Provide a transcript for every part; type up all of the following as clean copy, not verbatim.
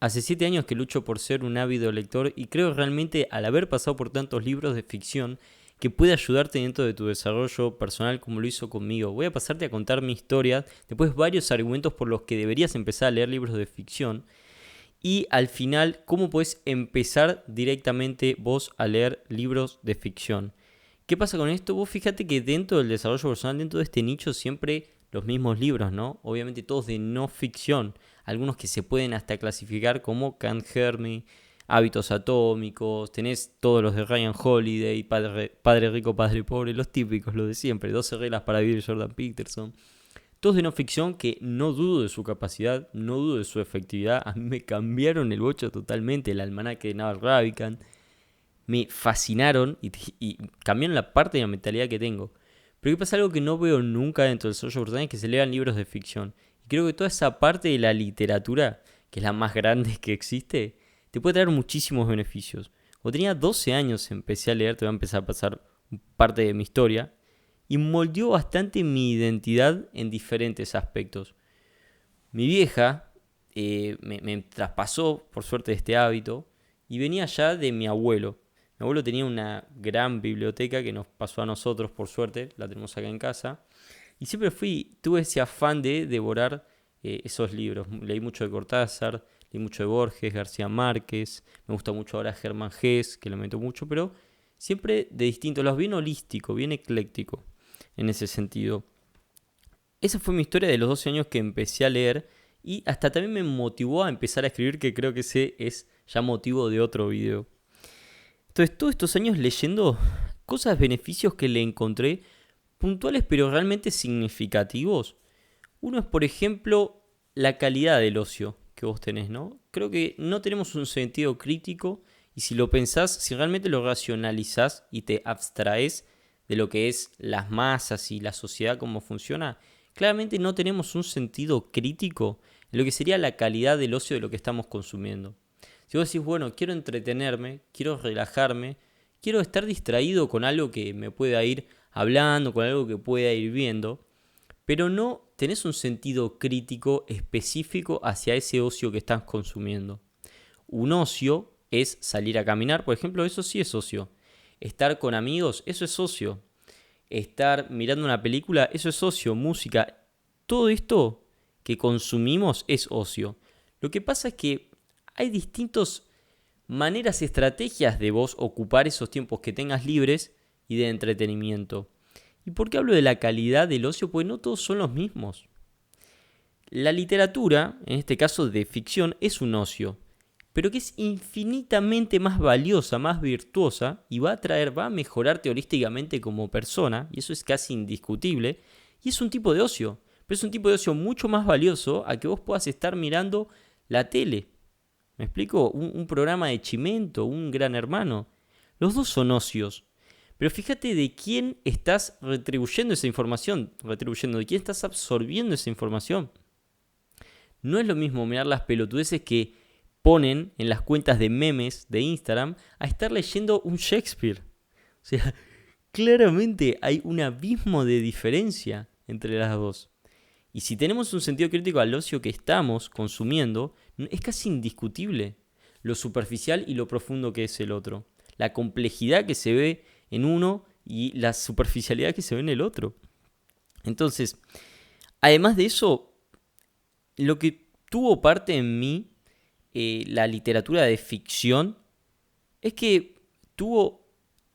Hace 7 años que lucho por ser un ávido lector y creo realmente al haber pasado por tantos libros de ficción que puede ayudarte dentro de tu desarrollo personal como lo hizo conmigo. Voy a pasarte a contar mi historia, después varios argumentos por los que deberías empezar a leer libros de ficción y al final cómo puedes empezar directamente vos a leer libros de ficción. ¿Qué pasa con esto? Vos fíjate que dentro del desarrollo personal, dentro de este nicho, siempre los mismos libros, ¿no? Obviamente todos de no ficción. Algunos que se pueden hasta clasificar como Can't Hurt Me, Hábitos Atómicos, tenés todos los de Ryan Holiday, Padre Rico, Padre Pobre, los típicos, los de siempre, 12 reglas para vivir, Jordan Peterson. Todos de no ficción que no dudo de su capacidad, no dudo de su efectividad. A mí me cambiaron el bocho totalmente, el almanaque de Naval Ravikant me fascinaron y cambiaron la parte de la mentalidad que tengo. Pero ¿qué pasa? Algo que no veo nunca dentro del social personal es que se lean libros de ficción. Y creo que toda esa parte de la literatura, que es la más grande que existe, te puede traer muchísimos beneficios. Cuando tenía 12 años empecé a leer, te voy a empezar a pasar parte de mi historia, y moldeó bastante mi identidad en diferentes aspectos. Mi vieja me traspasó, por suerte, este hábito, y venía ya de mi abuelo. Mi abuelo tenía una gran biblioteca que nos pasó a nosotros, por suerte, la tenemos acá en casa. Y siempre tuve ese afán de devorar esos libros. Leí mucho de Cortázar, leí mucho de Borges, García Márquez, me gusta mucho ahora Germán Gess, que lo meto mucho, pero siempre de distinto, los bien holístico, bien ecléctico en ese sentido. Esa fue mi historia de los 12 años que empecé a leer y hasta también me motivó a empezar a escribir, que creo que ese es ya motivo de otro video. Entonces, todos estos años leyendo cosas, beneficios que le encontré, puntuales pero realmente significativos. Uno es, por ejemplo, la calidad del ocio que vos tenés, ¿no? Creo que no tenemos un sentido crítico y si lo pensás, si realmente lo racionalizás y te abstraes de lo que es las masas y la sociedad, cómo funciona, claramente no tenemos un sentido crítico en lo que sería la calidad del ocio de lo que estamos consumiendo. Si vos decís, bueno, quiero entretenerme, quiero relajarme, quiero estar distraído con algo que me pueda ir hablando, con algo que pueda ir viendo, pero no tenés un sentido crítico específico hacia ese ocio que estás consumiendo. Un ocio es salir a caminar, por ejemplo, eso sí es ocio. Estar con amigos, eso es ocio. Estar mirando una película, eso es ocio, música. Todo esto que consumimos es ocio. Lo que pasa es que hay distintas maneras, estrategias de vos ocupar esos tiempos que tengas libres y de entretenimiento. ¿Y por qué hablo de la calidad del ocio? Pues no todos son los mismos. La literatura, en este caso de ficción, es un ocio, pero que es infinitamente más valiosa, más virtuosa y va a mejorarte holísticamente como persona, y eso es casi indiscutible, y es un tipo de ocio, pero es un tipo de ocio mucho más valioso a que vos puedas estar mirando la tele. ¿Me explico? Un programa de Chimento, un Gran Hermano. Los dos son ocios. Pero fíjate de quién estás retribuyendo esa información, de quién estás absorbiendo esa información. No es lo mismo mirar las pelotudeces que ponen en las cuentas de memes de Instagram a estar leyendo un Shakespeare. O sea, claramente hay un abismo de diferencia entre las dos. Y si tenemos un sentido crítico al ocio que estamos consumiendo, es casi indiscutible lo superficial y lo profundo que es el otro. La complejidad que se ve en uno y la superficialidad que se ve en el otro. Entonces, además de eso, lo que tuvo parte en mí, la literatura de ficción, es que tuvo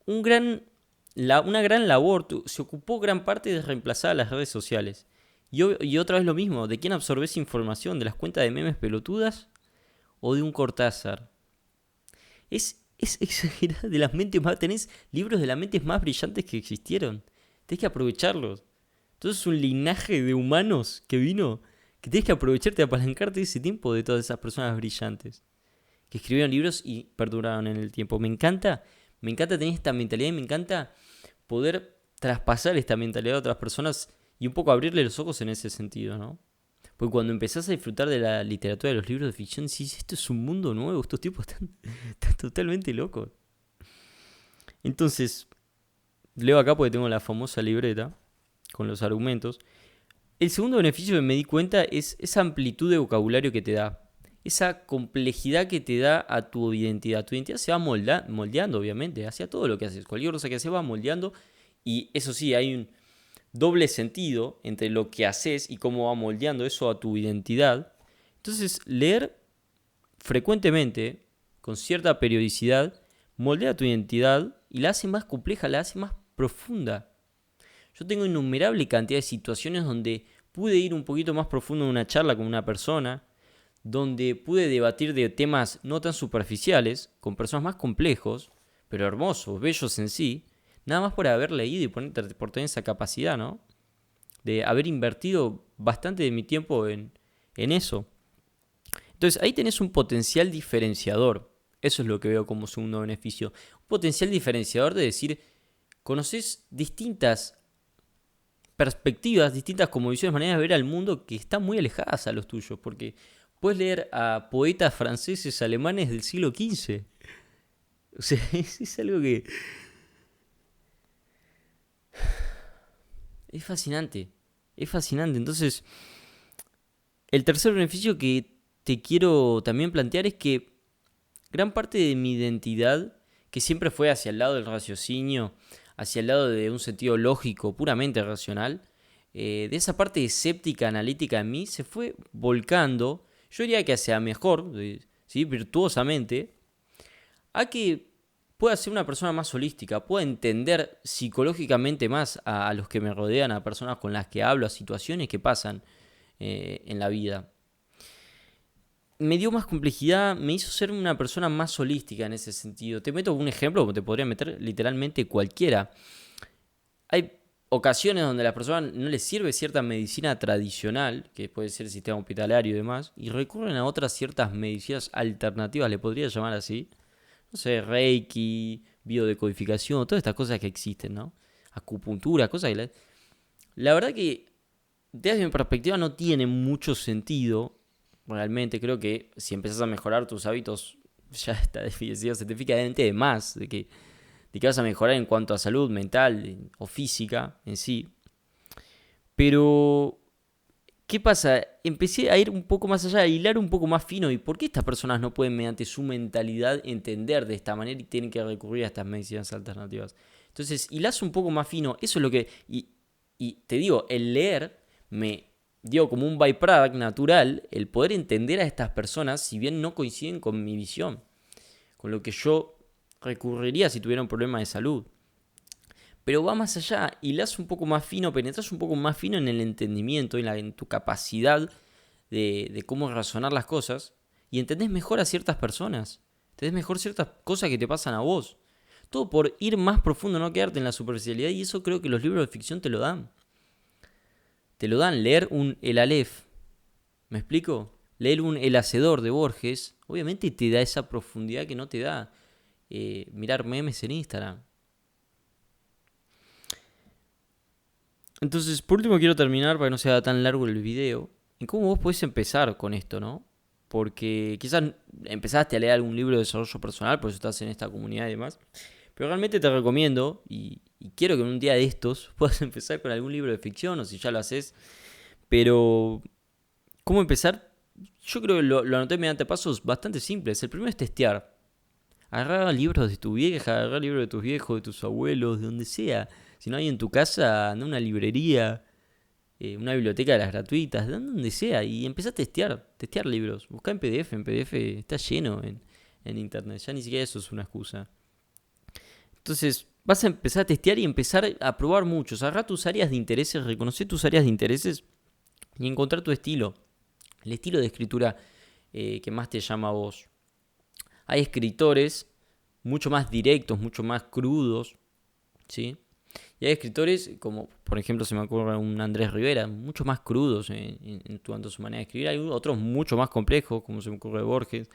una gran labor, se ocupó gran parte de reemplazar a las redes sociales. Y otra vez lo mismo, ¿de quién absorbes información? ¿De las cuentas de memes pelotudas o de un Cortázar? Es exagerado, de las mentes más, tenés libros de las mentes más brillantes que existieron. Tenés que aprovecharlos. Entonces es un linaje de humanos que vino, que tenés que aprovecharte, apalancarte de ese tiempo de todas esas personas brillantes que escribieron libros y perduraron en el tiempo. Me encanta tener esta mentalidad y me encanta poder traspasar esta mentalidad a otras personas y un poco abrirle los ojos en ese sentido, ¿no? Porque cuando empezás a disfrutar de la literatura, de los libros de ficción, decís, esto es un mundo nuevo, estos tipos están totalmente locos. Entonces, leo acá porque tengo la famosa libreta con los argumentos. El segundo beneficio que me di cuenta es esa amplitud de vocabulario que te da. esa complejidad que te da a tu identidad. Tu identidad se va moldeando, obviamente, hacia todo lo que haces. Cualquier cosa que haces va moldeando. Y eso sí, hay un doble sentido entre lo que haces y cómo va moldeando eso a tu identidad. Entonces, leer frecuentemente, con cierta periodicidad, moldea tu identidad y la hace más compleja, la hace más profunda. Yo tengo innumerable cantidad de situaciones donde pude ir un poquito más profundo en una charla con una persona, donde pude debatir de temas no tan superficiales, con personas más complejos, pero hermosos, bellos en sí, nada más por haber leído y por tener esa capacidad, ¿no? De haber invertido bastante de mi tiempo en eso. Entonces ahí tenés un potencial diferenciador. Eso es lo que veo como segundo beneficio. Un potencial diferenciador de decir, conoces distintas perspectivas, distintas cosmovisiones, maneras de ver al mundo que están muy alejadas a los tuyos. Porque puedes leer a poetas franceses, alemanes del siglo XV. O sea, es algo que... Es fascinante. Es fascinante. Entonces, el tercer beneficio que te quiero también plantear es que gran parte de mi identidad, que siempre fue hacia el lado del raciocinio, hacia el lado de un sentido lógico, puramente racional, de esa parte escéptica, analítica en mí, se fue volcando, yo diría que hacia mejor, ¿sí? Virtuosamente, a que pueda ser una persona más holística, pueda entender psicológicamente más a los que me rodean, a personas con las que hablo, a situaciones que pasan en la vida. Me dio más complejidad, me hizo ser una persona más holística en ese sentido. Te meto un ejemplo, como te podría meter literalmente cualquiera. Hay ocasiones donde a las personas no les sirve cierta medicina tradicional, que puede ser el sistema hospitalario y demás, y recurren a otras ciertas medicinas alternativas, le podría llamar así. No sé, Reiki, biodecodificación, todas estas cosas que existen, ¿no? Acupuntura, cosas que... La verdad que, desde mi perspectiva, no tiene mucho sentido. Realmente creo que si empezás a mejorar tus hábitos, ya está definido científicamente de más, de que vas a mejorar en cuanto a salud mental o física en sí. Pero, ¿qué pasa? Empecé a ir un poco más allá, a hilar un poco más fino. ¿Y por qué estas personas no pueden, mediante su mentalidad, entender de esta manera y tienen que recurrir a estas medicinas alternativas? Entonces, hilás un poco más fino. Eso es lo que... Y te digo, el leer me dio como un byproduct natural el poder entender a estas personas, si bien no coinciden con mi visión, con lo que yo recurriría si tuviera un problema de salud. Pero va más allá, hilás un poco más fino, penetras un poco más fino en el entendimiento, en tu capacidad de cómo razonar las cosas, y entendés mejor a ciertas personas, entendés mejor ciertas cosas que te pasan a vos. Todo por ir más profundo, no quedarte en la superficialidad, y eso creo que los libros de ficción te lo dan. Te lo dan. Leer un El Aleph, ¿me explico? Leer un El Hacedor de Borges, obviamente te da esa profundidad que no te da mirar memes en Instagram. Entonces, por último quiero terminar, para que no sea tan largo el video, en cómo vos podés empezar con esto, ¿no? Porque quizás empezaste a leer algún libro de desarrollo personal, por eso estás en esta comunidad y demás. Pero realmente te recomiendo, y quiero que en un día de estos puedas empezar con algún libro de ficción, o si ya lo haces. Pero, ¿cómo empezar? Yo creo que lo anoté mediante pasos bastante simples. El primero es testear. Agarrar libros de tu vieja, agarrar libros de tus viejos, de tus abuelos, de donde sea. Si no hay en tu casa, anda a una librería, una biblioteca de las gratuitas, de donde sea, y empezá a testear libros. Buscá en PDF está lleno en internet, ya ni siquiera eso es una excusa. Entonces, vas a empezar a testear y empezar a probar muchos. Agarrá tus áreas de intereses, reconocer tus áreas de intereses y encontrar tu estilo. El estilo de escritura que más te llama a vos. Hay escritores mucho más directos, mucho más crudos, ¿sí? Y hay escritores como, por ejemplo, se me ocurre un Andrés Rivera, mucho más crudos en cuanto a su manera de escribir. Hay otros mucho más complejos, como se me ocurre Borges.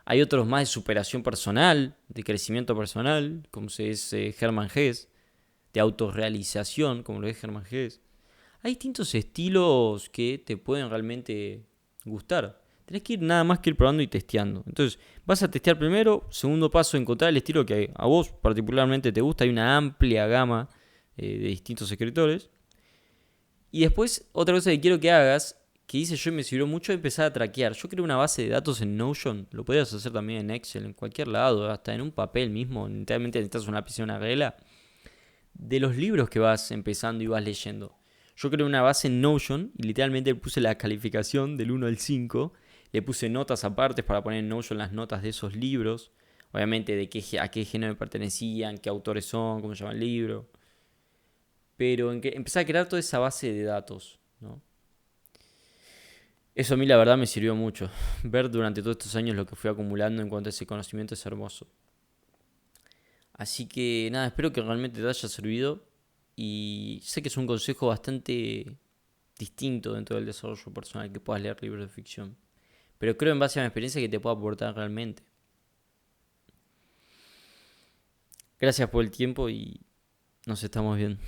Hay otros más de superación personal, de crecimiento personal, como es Hermann Hesse, de autorrealización, como lo es Hermann Hesse. Hay distintos estilos que te pueden realmente gustar. Tenés que ir nada más que ir probando y testeando. Entonces, vas a testear primero. Segundo paso, encontrar el estilo que a vos particularmente te gusta. Hay una amplia gama de distintos escritores. Y después, otra cosa que quiero que hagas, que hice yo y me sirvió mucho empezar a traquear. Yo creé una base de datos en Notion, lo podías hacer también en Excel, en cualquier lado, hasta en un papel mismo, literalmente necesitas un lápiz y una regla, de los libros que vas empezando y vas leyendo. Yo creé una base en Notion y literalmente puse la calificación del 1 al 5, le puse notas aparte para poner en Notion las notas de esos libros, obviamente de a qué género pertenecían, qué autores son, cómo se llama el libro, pero empecé a crear toda esa base de datos, ¿no? Eso a mí la verdad me sirvió mucho. Ver durante todos estos años lo que fui acumulando en cuanto a ese conocimiento es hermoso. Así que nada, espero que realmente te haya servido. Y sé que es un consejo bastante distinto dentro del desarrollo personal que puedas leer libros de ficción. Pero creo en base a mi experiencia que te pueda aportar realmente. Gracias por el tiempo y nos estamos viendo.